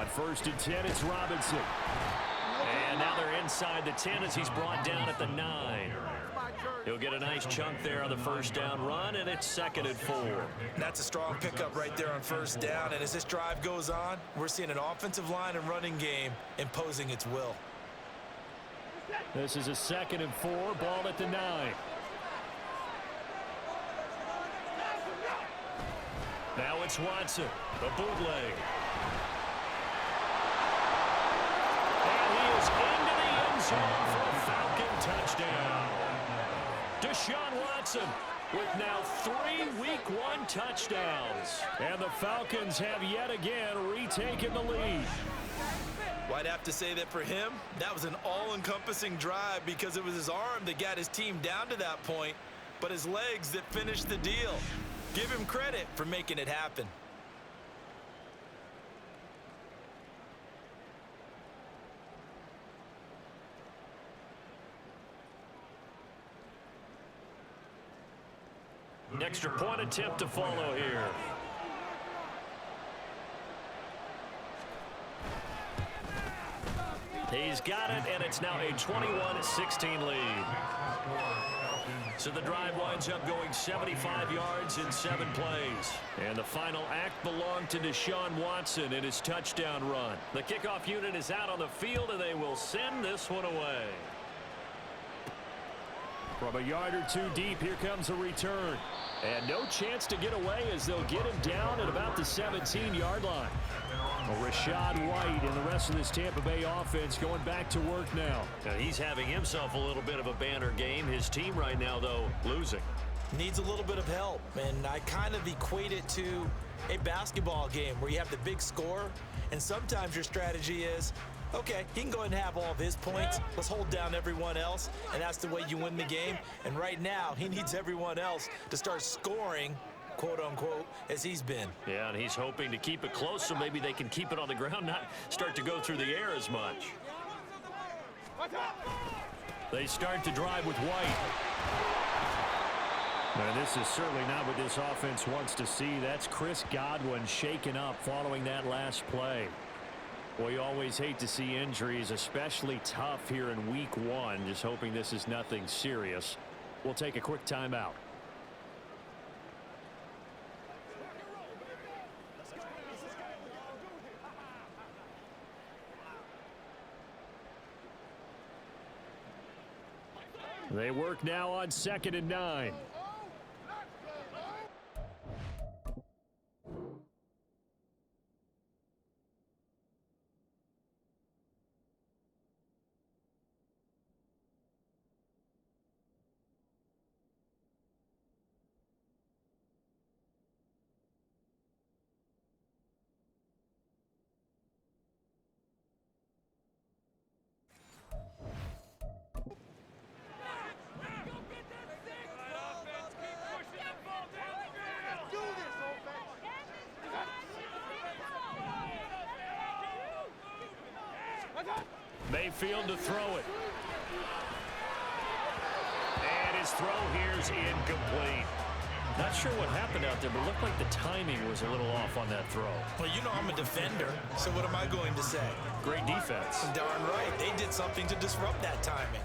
first and 10, it's Robinson. And now they're inside the 10 as he's brought down at the 9. He'll get a nice chunk there on the first down run, and it's 2nd and 4. That's a strong pickup right there on first down, and as this drive goes on, we're seeing an offensive line and running game imposing its will. This is a 2nd and 4, ball at the 9. Now it's Watson, the bootleg. And he is into the end zone for a Falcon touchdown. Deshaun Watson with now 3 Week 1 touchdowns. And the Falcons have yet again retaken the lead. Well, I'd have to say that for him, that was an all-encompassing drive because it was his arm that got his team down to that point, but his legs that finished the deal. Give him credit for making it happen. Extra point attempt to follow here. He's got it, and it's now a 21-16 lead. So the drive winds up going 75 yards in 7 plays. And the final act belonged to Deshaun Watson in his touchdown run. The kickoff unit is out on the field, and they will send this one away. From a yard or 2 deep, here comes a return. And no chance to get away as they'll get him down at about the 17-yard line. Well, Rashad White and the rest of this Tampa Bay offense going back to work now. He's having himself a little bit of a banner game. His team right now, though, losing. Needs a little bit of help, and I kind of equate it to a basketball game where you have the big score, and sometimes your strategy is, okay, he can go ahead and have all of his points. Let's hold down everyone else, and that's the way you win the game. And right now, he needs everyone else to start scoring, quote-unquote, as he's been. Yeah, and he's hoping to keep it close so maybe they can keep it on the ground, not start to go through the air as much. They start to drive with White. Now, this is certainly not what this offense wants to see. That's Chris Godwin shaken up following that last play. Well, you always hate to see injuries, especially tough here in Week 1. Just hoping this is nothing serious. We'll take a quick timeout. They work now on 2nd and 9. Mayfield to throw it. And his throw here is incomplete. Not sure what happened out there, but it looked like the timing was a little off on that throw. Well, you know I'm a defender, so what am I going to say? Great defense. Darn right. They did something to disrupt that timing.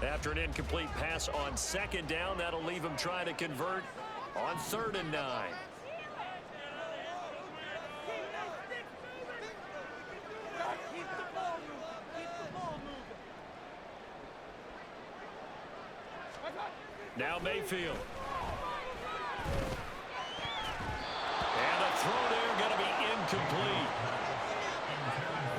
After an incomplete pass on 2nd down, that'll leave him trying to convert on 3rd and 9. Now Mayfield. And the throw there going to be incomplete.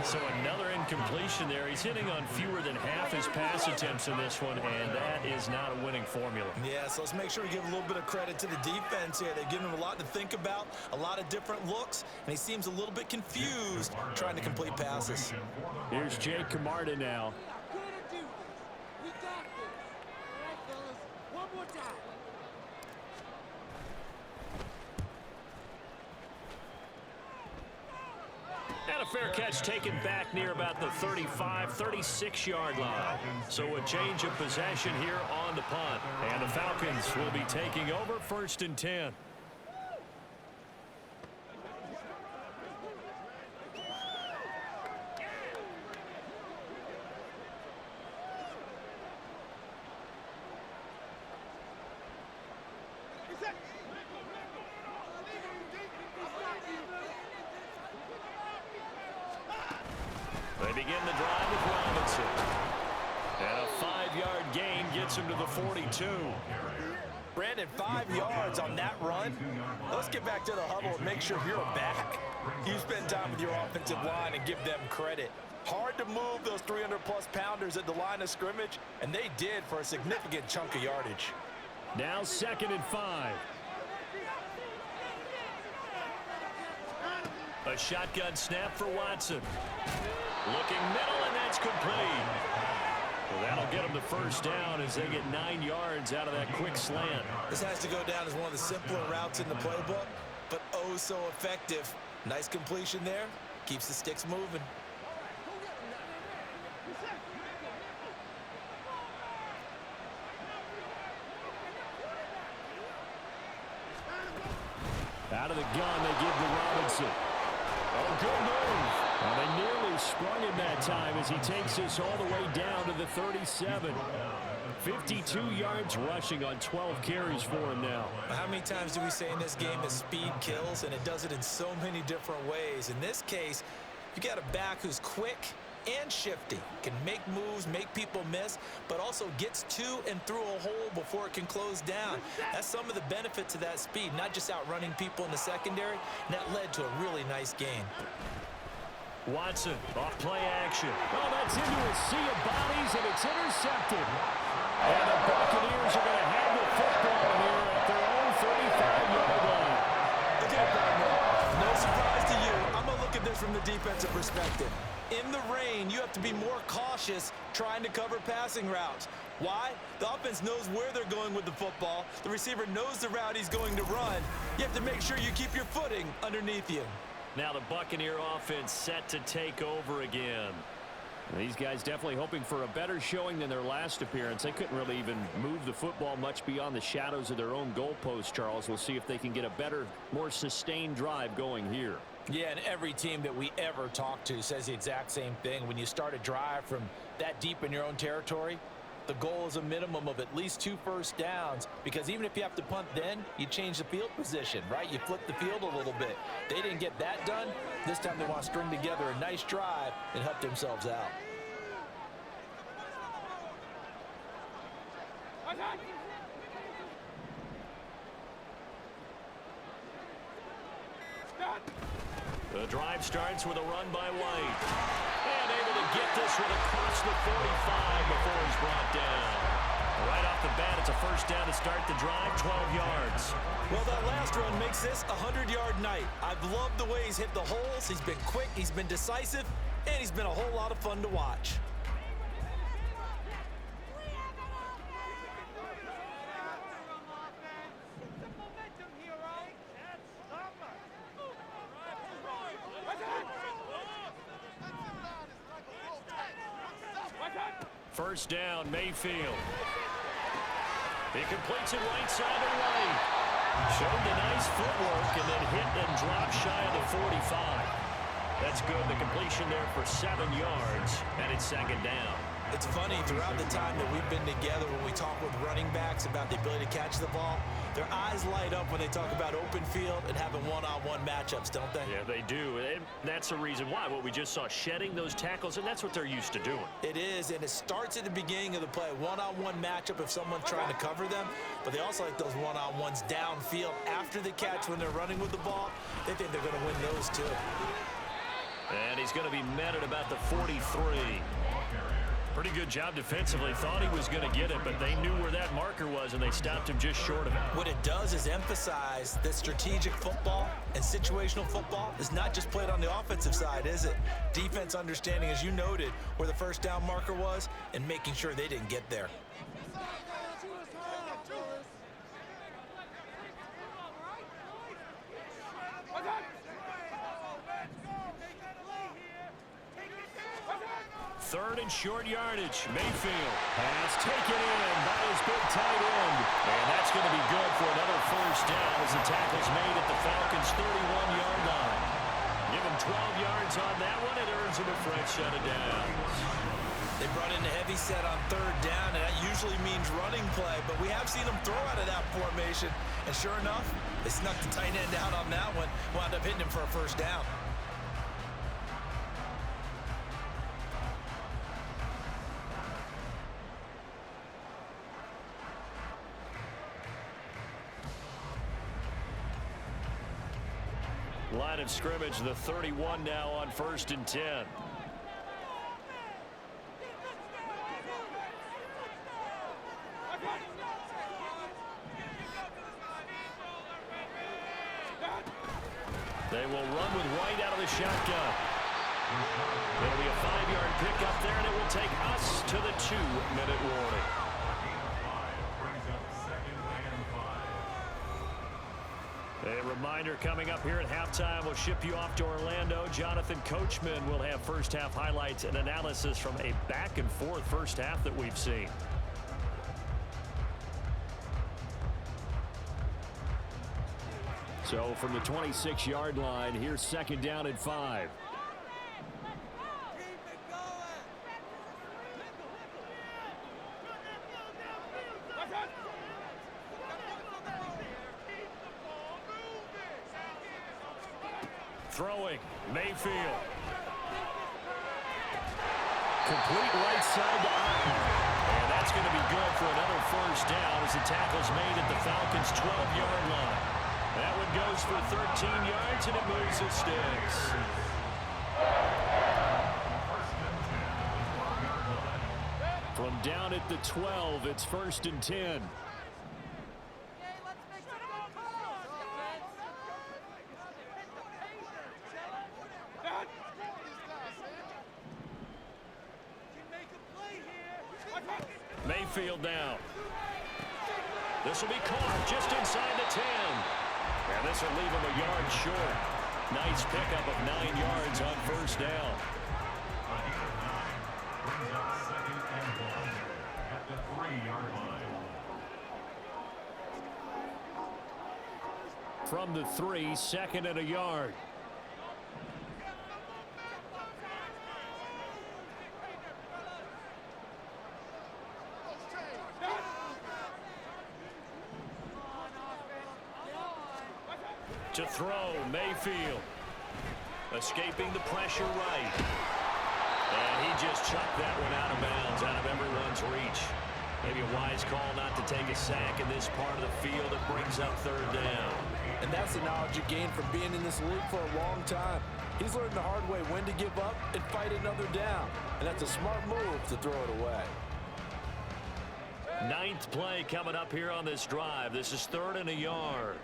So another incompletion there. He's hitting on fewer than half his pass attempts in this one, and that is not a winning formula. Yeah, so let's make sure we give a little bit of credit to the defense here. They've given him a lot to think about, a lot of different looks, and he seems a little bit confused trying to complete passes. Here's Jake Camarda now. And a fair catch taken back near about the 35, 36-yard line. So a change of possession here on the punt. And the Falcons will be taking over 1st and 10. They begin the drive with Robinson. And a 5-yard gain gets him to the 42. Brandon, 5 yards on that run. Let's get back to the huddle and make sure you're back. You spend time with your offensive line and give them credit. Hard to move those 300-plus pounders at the line of scrimmage, and they did for a significant chunk of yardage. Now 2nd and 5. A shotgun snap for Watson. Looking middle, and that's complete. Well, that'll get them the 1st down as they get 9 yards out of that quick slant. This has to go down as one of the simpler routes in the playbook, but oh so effective. Nice completion there. Keeps the sticks moving. Out of the gun, they give to Robinson. Oh, good move. Well, they nearly sprung him that time as he takes this all the way down to the 37. 52 yards rushing on 12 carries for him now. How many times do we say in this game that speed kills, and it does it in so many different ways? In this case, you got a back who's quick and shifty, can make moves, make people miss, but also gets to and through a hole before it can close down. That's some of the benefits of that speed, not just outrunning people in the secondary, and that led to a really nice gain. Watson off play action. Oh, that's into a sea of bodies, and it's intercepted. And the Buccaneers are going to have the football here at their own 35-yard line. Okay, partner, no surprise to you. I'm going to look at this from the defensive perspective. In the rain, you have to be more cautious trying to cover passing routes. Why? The offense knows where they're going with the football. The receiver knows the route he's going to run. You have to make sure you keep your footing underneath you. Now the Buccaneer offense set to take over again. These guys definitely hoping for a better showing than their last appearance. They couldn't really even move the football much beyond the shadows of their own goalpost, Charles. We'll see if they can get a better, more sustained drive going here. Yeah, and every team that we ever talk to says the exact same thing. When you start a drive from that deep in your own territory, the goal is a minimum of at least 2 first downs, because even if you have to punt then, you change the field position, right? You flip the field a little bit. They didn't get that done. This time they want to string together a nice drive and help themselves out. The drive starts with a run by White. And able to get this one across the 45 before he's brought down. Right off the bat, it's a 1st down to start the drive, 12 yards. Well, that last run makes this a 100-yard night. I've loved the way he's hit the holes. He's been quick, he's been decisive, and he's been a whole lot of fun to watch. First down, Mayfield. He completes it right side to right. Showed the nice footwork and then hit and dropped shy of the 45. That's good. The completion there for 7 yards, and it's 2nd down. It's funny, throughout the time that we've been together, when we talk with running backs about the ability to catch the ball, their eyes light up when they talk about open field and having one-on-one matchups, don't they? Yeah, they do. And that's the reason why. What we just saw, shedding those tackles, and that's what they're used to doing. It is, and it starts at the beginning of the play. One-on-one matchup if someone's trying to cover them, but they also like those one-on-ones downfield after the catch when they're running with the ball. They think they're going to win those too. And he's going to be met at about the 43. Pretty good job defensively. Thought he was going to get it, but they knew where that marker was, and they stopped him just short of it. What it does is emphasize that strategic football and situational football is not just played on the offensive side, is it? Defense understanding, as you noted, where the 1st down marker was and making sure they didn't get there. 3rd and short yardage. Mayfield has taken in by his big tight end. And that's going to be good for another first down as the tackle's made at the Falcons' 31-yard line. Give him 12 yards on that one. It earns him a fresh set of downs. They brought in a heavy set on 3rd down, and that usually means running play. But we have seen them throw out of that formation. And sure enough, they snuck the tight end out on that one. Wound up hitting him for a first down. Line of scrimmage, the 31 now on 1st and 10. They will run with White out of the shotgun. It'll be a 5-yard pickup there, and it will take us to the 2-minute warning. A reminder coming up here at halftime, we'll ship you off to Orlando. Jonathan Coachman will have first half highlights and analysis from a back-and-forth first half that we've seen. So from the 26-yard line, here's 2nd down and 5. Throwing, Mayfield. Complete right side to Otten. And that's going to be good for another first down as the tackle's made at the Falcons' 12-yard line. That one goes for 13 yards, and it moves the sticks. From down at the 12, it's 1st and 10. Mayfield now. This will be caught just inside the 10. And this will leave him a yard short. Nice pickup of 9 yards on first down. From the 3, 2nd and a yard. To throw, Mayfield. Escaping the pressure right. And he just chucked that one out of bounds, out of everyone's reach. Maybe a wise call not to take a sack in this part of the field. It brings up 3rd down. And that's the knowledge you gain from being in this league for a long time. He's learned the hard way when to give up and fight another down. And that's a smart move to throw it away. 9th play coming up here on this drive. This is 3rd and a yard.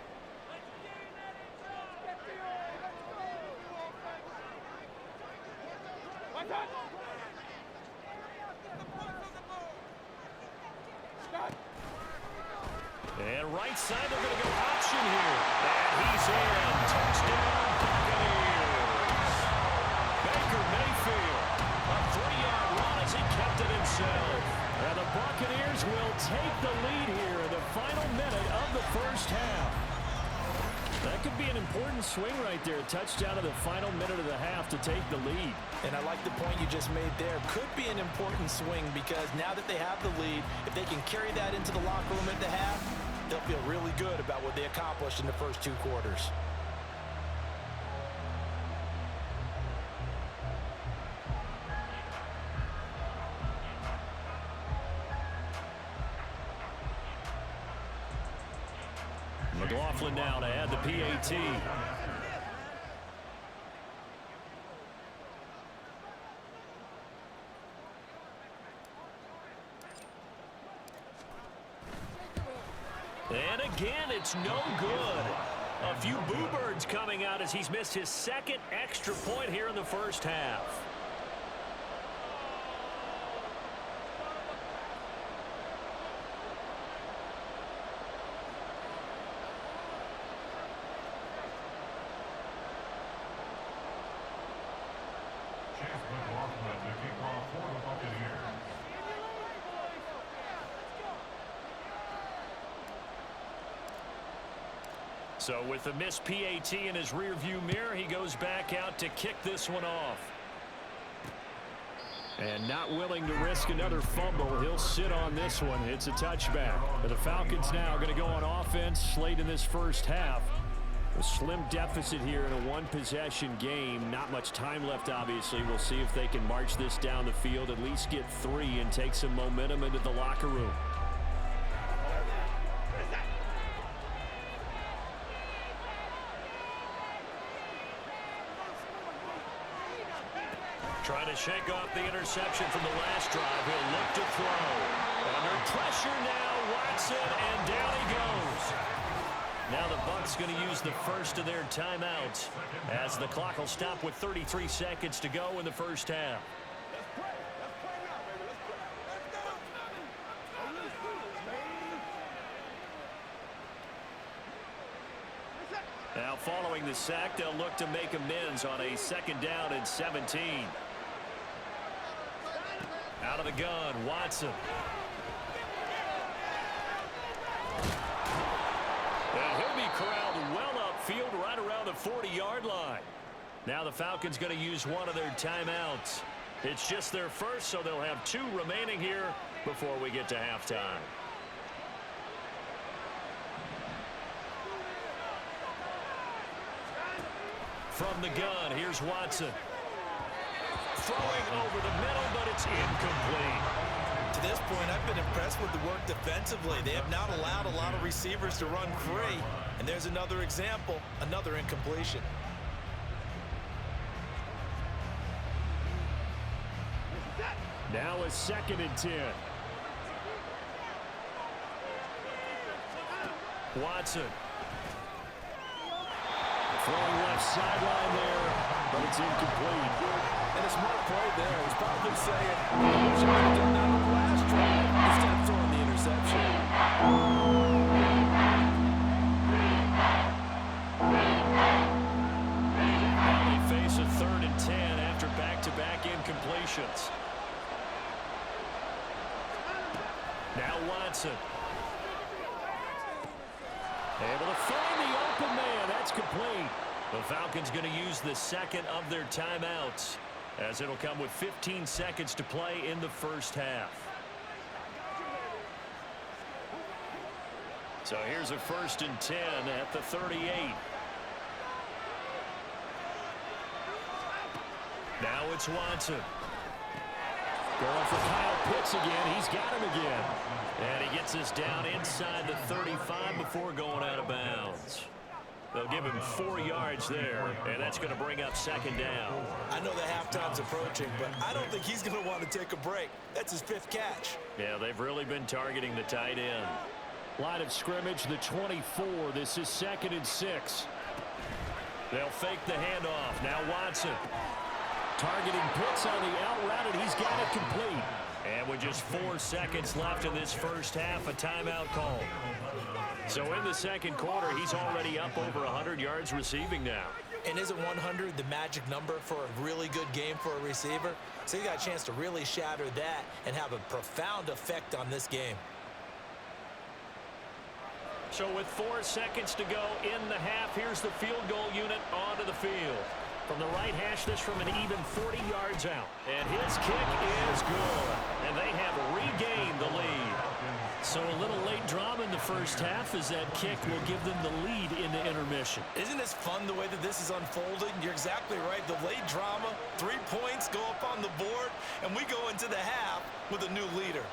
And right side, they're going to go option here. And he's in. Touchdown, Buccaneers. Baker Mayfield, a 3-yard run as he kept it himself. And the Buccaneers will take the lead here in the final minute of the first half. That could be an important swing right there. Touchdown in the final minute of the half to take the lead. And I like the point you just made there. Could be an important swing because now that they have the lead, if they can carry that into the locker room at the half, they'll feel really good about what they accomplished in the first 2 quarters. McLaughlin now to add the PAT. And again, it's no good. A few boo birds coming out as he's missed his 2nd extra point here in the first half. So with the missed PAT in his rearview mirror, he goes back out to kick this one off. And not willing to risk another fumble, he'll sit on this one. It's a touchback. But the Falcons now going to go on offense late in this first half. A slim deficit here in a one-possession game. Not much time left, obviously. We'll see if they can march this down the field, at least get 3 and take some momentum into the locker room. Trying to shake off the interception from the last drive. He'll look to throw. Under pressure now, Watson, and down he goes. Now the Bucs going to use the first of their timeouts as the clock will stop with 33 seconds to go in the first half. Now following the sack, they'll look to make amends on a 2nd down and 17. Out of the gun, Watson. And he'll be corralled well upfield right around the 40-yard line. Now the Falcons going to use one of their timeouts. It's just their first, so they'll have 2 remaining here before we get to halftime. From the gun, here's Watson. Throwing over the middle, but it's incomplete. To this point, I've been impressed with the work defensively. They have not allowed a lot of receivers to run free. And there's another example, another incompletion. Now a 2nd and 10. Watson. Throwing left sideline there, but it's incomplete. And a smart play there. He's probably saying, I wish I would have done that on the last drive instead of throwing the interception. Now they face a 3rd and 10 after back-to-back incompletions. Now Watson. Able to find the open man. That's complete. The Falcons going to use the 2nd of their timeouts, as it'll come with 15 seconds to play in the first half. So here's a 1st and 10 at the 38. Now it's Watson. Going for Kyle Pitts again. He's got him again. And he gets us down inside the 35 before going out of bounds. They'll give him 4 yards there, and that's going to bring up 2nd down. I know the halftime's approaching, but I don't think he's going to want to take a break. That's his 5th catch. Yeah, they've really been targeting the tight end. Line of scrimmage, the 24. This is 2nd and 6. They'll fake the handoff. Now Watson. Targeting Pitts on the out route, and he's got it complete. And with just 4 seconds left in this first half, a timeout call. So in the 2nd quarter, he's already up over 100 yards receiving now. And isn't 100 the magic number for a really good game for a receiver? So he got a chance to really shatter that and have a profound effect on this game. So with 4 seconds to go in the half, here's the field goal unit onto the field. From the right hash, this from an even 40 yards out. And his kick is good. And they have regained the lead. So a little late drama in the first half as that kick will give them the lead into intermission. Isn't this fun the way that this is unfolding? You're exactly right. The late drama, 3 points go up on the board, and we go into the half with a new leader.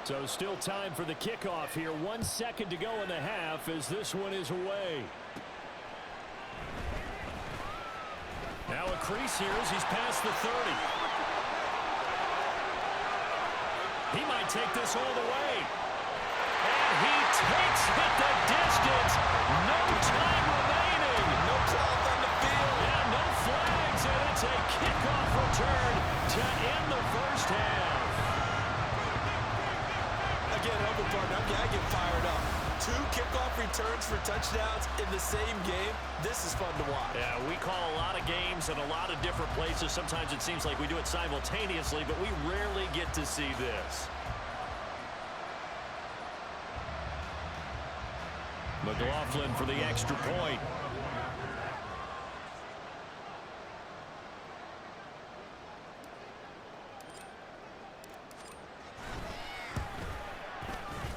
So still time for the kickoff here. 1 second to go in the half as this one is away. Now a crease here as he's past the 30. He might take this all the way. And he takes it the distance. No time remaining. No cloth on the field. Yeah, no flags, and it's a kickoff return to end the first half. Again, Elvin partner, I get fired up. 2 kickoff returns for touchdowns in the same game. This is fun to watch. Yeah, we call a lot of games in a lot of different places. Sometimes it seems like we do it simultaneously, but we rarely get to see this. McLaughlin for the extra point.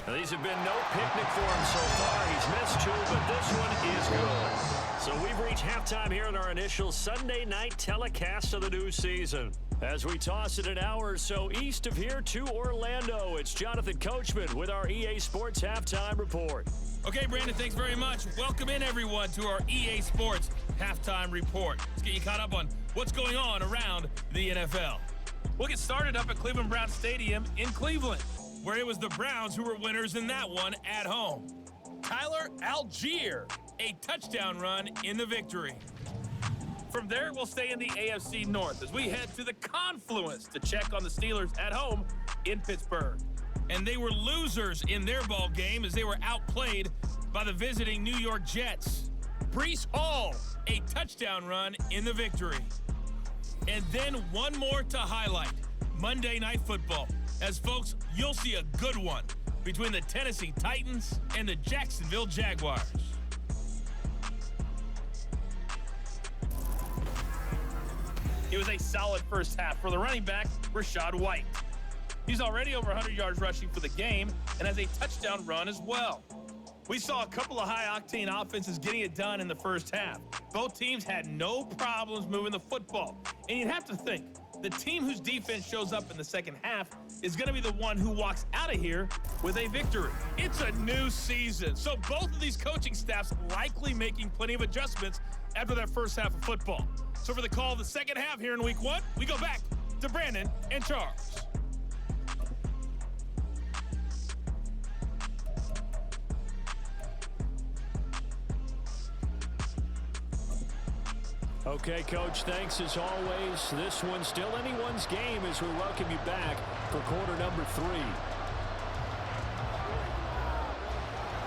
Now, these have been no picnic for him so far. He's missed 2, but this one is good. So we've reached halftime here in our initial Sunday night telecast of the new season. As we toss it an hour or so east of here to Orlando, it's Jonathan Coachman with our EA Sports Halftime Report. Okay, Brandon, thanks very much. Welcome in, everyone, to our EA Sports Halftime Report. Let's get you caught up on what's going on around the NFL. We'll get started up at Cleveland Browns Stadium in Cleveland, where it was the Browns who were winners in that one at home. Tyler Algier, a touchdown run in the victory. From there, we'll stay in the AFC North as we head to the Confluence to check on the Steelers at home in Pittsburgh. And they were losers in their ball game as they were outplayed by the visiting New York Jets. Breece Hall, a touchdown run in the victory. And then one more to highlight, Monday Night Football. As folks, you'll see a good one between the Tennessee Titans and the Jacksonville Jaguars. It was a solid first half for the running back, Rachaad White. He's already over 100 yards rushing for the game and has a touchdown run as well. We saw a couple of high-octane offenses getting it done in the first half. Both teams had no problems moving the football. And you'd have to think, the team whose defense shows up in the second half is going to be the one who walks out of here with a victory. It's a new season, so both of these coaching staffs likely making plenty of adjustments after that first half of football. So for the call of the second half here in Week 1, we go back to Brandon and Charles. Okay, Coach, thanks as always. This one's still anyone's game as we welcome you back for quarter number 3.